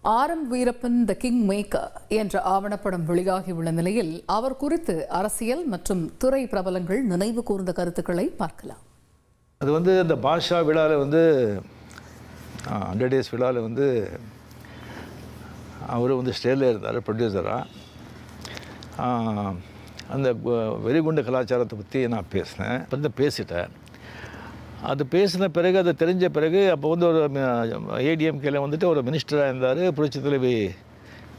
ஆரம் Veerappan the king maker என்ற ஆவணப்படம் வெளியாகியுள்ள நிலையில் அவர் குறித்து அரசியல் மற்றும் துறை பிரபலங்கள் நினைவு கூர்ந்த கருத்துக்களை பார்க்கலாம். அது இந்த பாஷா விழாவில் 100 days விழாவில் அவர் ஸ்டேஜில் இருந்தார் ப்ரொடியூசராக. அந்த வெறிகுண்டு கலாச்சாரத்தை பற்றி நான் பேசினேன், பேசிட்டேன். அது பேசின பிறகு, அது தெரிஞ்ச பிறகு, அப்போ ஒரு ஏடிஎம்கேல ஒரு மினிஸ்டராக இருந்தார் புரட்சித் தலைவி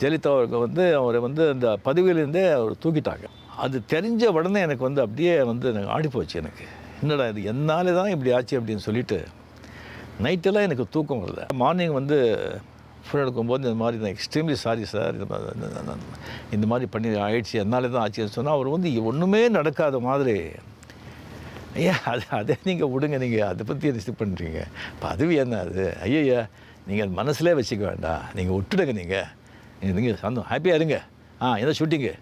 ஜெயலலிதா அவருக்கு அவரை அந்த பதவியிலேருந்தே அவர் தூக்கிட்டாங்க. அது தெரிஞ்ச உடனே எனக்கு அப்படியே எனக்கு ஆடிப்போச்சு. எனக்கு என்னடா இது என்னால் தான் இப்படி ஆச்சு அப்படின்னு சொல்லிட்டு நைட்டெல்லாம் எனக்கு தூக்கம் வரல. மார்னிங் ஃபோன் எடுக்கும்போது இந்த மாதிரி தான் எக்ஸ்ட்ரீம்லி சாரி சார், இந்த மாதிரி பண்ணி ஆயிடுச்சு, என்னாலே தான் ஆச்சுன்னு சொன்னால் அவர் ஒன்றுமே நடக்காத மாதிரி, ஐயா அதை நீங்கள் விடுங்க, நீங்கள் அதை பற்றி ரிசீவ் பண்ணுறீங்க, பதவி என்ன அது, ஐயா நீங்கள் அது மனசுலேயே வச்சுக்க வேண்டாம், நீங்கள் விட்டுடுங்க, நீங்கள் சந்தோம் ஹாப்பியாக இருங்க, எந்த ஷூட்டிங்கு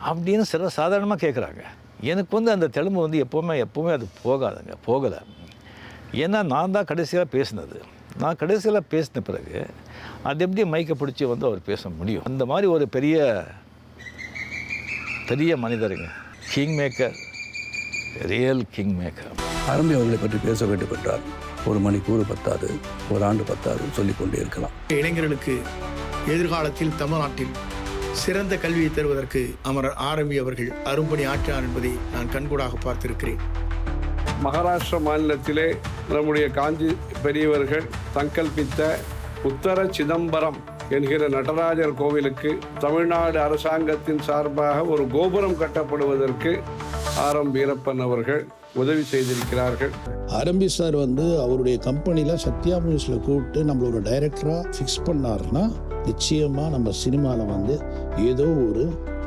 அப்படின்னு சாதாரணமாக கேட்குறாங்க. எனக்கு அந்த தெலுங்கு எப்போவுமே அது போகலை. ஏன்னா நான் தான் கடைசியாக பேசினது. நான் கடைசியில் பேசின பிறகு அது எப்படி மைக்கை பிடிச்சி அவர் பேச முடியும்? அந்த மாதிரி ஒரு பெரிய மனிதருங்க, king maker, real king maker. ஆரம்பி அவர்களை பற்றி பேச வேண்டும் என்றால் 1 மணிக்கூறு பத்தாது, 1 ஆண்டு பத்தாது சொல்லிக்கொண்டே இருக்கலாம். இளைஞர்களுக்கு எதிர்காலத்தில் தமிழ்நாட்டில் சிறந்த கல்வியை தருவதற்கு அமரர் ஆரம்பி அவர்கள் அரும்பணி ஆற்றினார் என்பதை நான் கண்கூடாக பார்த்திருக்கிறேன். மகாராஷ்டிர மாநிலத்திலே நம்முடைய காஞ்சி பெரியவர்கள் சங்கல்பித்த உத்தர சிதம்பரம் என்கிற நடராஜர் கோவிலுக்கு தமிழ்நாடு அரசாங்கத்தின் சார்பாக ஒரு கோபுரம் கட்டப்படுவதற்கு ஆரம் வீரப்பன் அவர்கள் உதவி செய்திருக்கிறார்கள். ஆரம்பி சார் அவருடைய கம்பெனியில் சத்யா மியூஸில் கூப்பிட்டு நம்மள ஒரு டைரக்டராக ஃபிக்ஸ் பண்ணார்னா நிச்சயமாக நம்ம சினிமாவில் ஏதோ ஒரு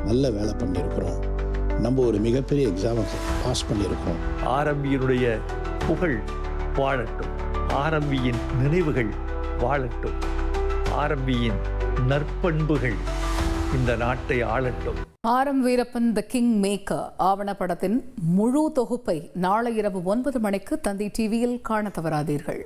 நல்ல வேலை பண்ணியிருக்கிறோம், நம்ம ஒரு மிகப்பெரிய எக்ஸாமை பாஸ் பண்ணியிருக்கோம். ஆரம்பியினுடைய புகழ் வாழட்டும், ஆரம்பியின் நினைவுகள் வாழட்டும், ஆரம்பியின் நற்பண்புகள் இந்த நாட்டை ஆளட்டும். ஆரம் வீரப்பன் த கிங் மேக்கர் ஆவணப்படத்தின் முழு தொகுப்பை நாளை இரவு 9 மணிக்கு தந்தி டிவியில் காண தவறாதீர்கள்.